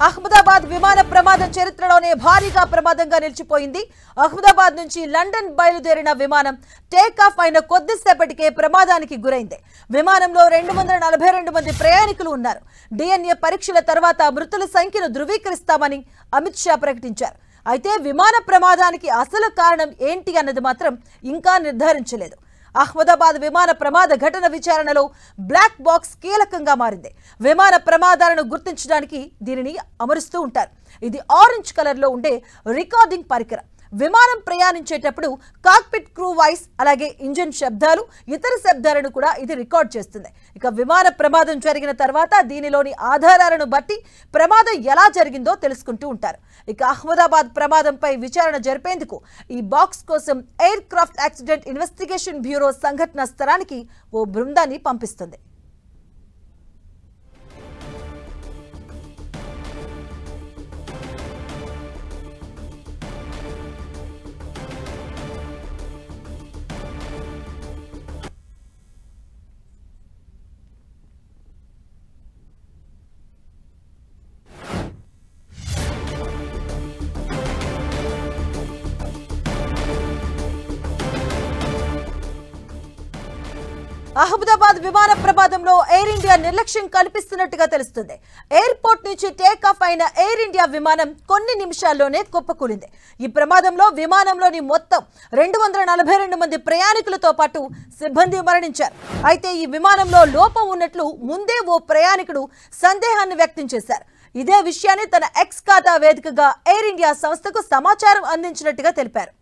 అహ్మదాబాద్ విమాన ప్రమాదం చరిత్రలోనే భారీగా ప్రమాదంగా నిలిచిపోయింది. అహ్మదాబాద్ నుంచి లండన్ బయలుదేరిన విమానం టేక్ ఆఫ్ అయిన కొద్దిసేపటికే ప్రమాదానికి గురైంది. విమానంలో 242 మంది ప్రయాణికులు ఉన్నారు. DNA పరీక్షల తర్వాత మృతుల సంఖ్యను ధృవీకరిస్తామని అమిత్ షా ప్రకటించారు. అయితే విమాన ప్రమాదానికి అసలు కారణం ఏంటి అన్నది మాత్రం ఇంకా నిర్ధారించలేదు. అహ్మదాబాద్ విమాన ప్రమాద ఘటన విచారణలో బ్లాక్ బాక్స్ కీలకంగా మారింది. విమాన ప్రమాదాలను గుర్తించడానికి దీనిని అమరుస్తూ ఉంటారు. ఇది ఆరెంజ్ కలర్ లో ఉండే రికార్డింగ్ పరికరం. విమానం ప్రయాణించేటప్పుడు కాక్పిట్ క్రూ వాయిస్ అలాగే ఇంజిన్ శబ్దాలు ఇతర శబ్దాలను కూడా ఇది రికార్డ్ చేస్తుంది. ఇక విమాన ప్రమాదం జరిగిన తర్వాత దీనిలోని ఆధారాలను బట్టి ప్రమాదం ఎలా జరిగిందో తెలుసుకుంటూ ఉంటారు. ఇక అహ్మదాబాద్ ప్రమాదంపై విచారణ జరిపేందుకు ఈ బాక్స్ కోసం air craft accident investigation bureau సంఘటన స్థలానికి ఓ బృందాన్ని పంపిస్తుంది. అహ్మదాబాద్ విమాన ప్రమాదంలో ఎయిర్ ఇండియా నిర్లక్ష్యం కనిపిస్తున్నట్టుగా తెలుస్తుంది. ఎయిర్పోర్ట్ నుంచి టేక్ ఆఫ్ అయిన ఎయిర్ ఇండియా విమానం కొన్ని నిమిషాల్లోనే కుప్పకూలింది. ఈ ప్రమాదంలో విమానంలోని మొత్తం 242 మంది ప్రయాణికులతో పాటు సిబ్బంది మరణించారు. అయితే ఈ విమానంలో లోపం ఉన్నట్లు ముందే ఓ ప్రయాణికుడు సందేహాన్ని వ్యక్తం చేశారు. ఇదే విషయాన్ని తన ఎక్స్ ఖాతా వేదికగా ఎయిర్ ఇండియా సంస్థకు సమాచారం అందించినట్టుగా తెలిపారు.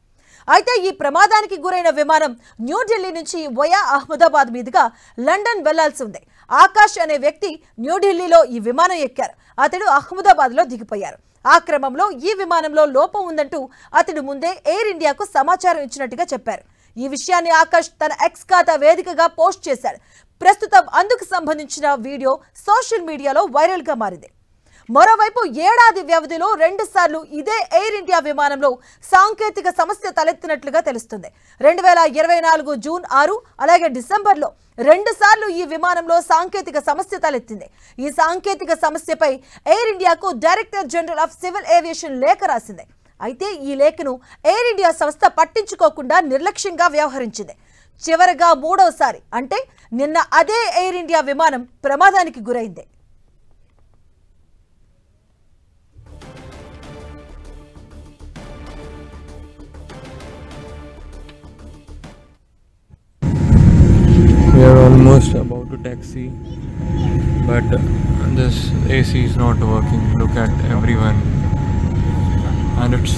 అయితే ఈ ప్రమాదానికి గురైన విమానం న్యూఢిల్లీ నుంచి వయా అహ్మదాబాద్ మీదుగా లండన్ వెళ్లాల్సి ఉంది. ఆకాష్ అనే వ్యక్తి న్యూఢిల్లీలో ఈ విమానం ఎక్కారు. అతడు అహ్మదాబాద్ లో దిగిపోయారు. ఆ క్రమంలో ఈ విమానంలో లోపం ఉందంటూ అతడు ముందే ఎయిర్ ఇండియాకు సమాచారం ఇచ్చినట్టుగా చెప్పారు. ఈ విషయాన్ని ఆకాష్ తన ఎక్స్ ఖాతా వేదికగా పోస్ట్ చేశాడు. ప్రస్తుతం అందుకు సంబంధించిన వీడియో సోషల్ మీడియాలో వైరల్ గా మారింది. మరోవైపు ఏడాది వ్యవధిలో 2 సార్లు ఇదే ఎయిర్ ఇండియా విమానంలో సాంకేతిక సమస్య తలెత్తినట్లుగా తెలుస్తుంది. 2024 జూన్ 6 అలాగే డిసెంబర్లో 2 సార్లు ఈ విమానంలో సాంకేతిక సమస్య తలెత్తింది. ఈ సాంకేతిక సమస్యపై ఎయిర్ ఇండియాకు director general of civil aviation లేఖ రాసింది. అయితే ఈ లేఖను ఎయిర్ ఇండియా సంస్థ పట్టించుకోకుండా నిర్లక్ష్యంగా వ్యవహరించింది. చివరగా 3వసారి అంటే నిన్న అదే ఎయిర్ ఇండియా విమానం ప్రమాదానికి గురైంది. We are almost about to taxi, but this AC is not working. Look at everyone, and it's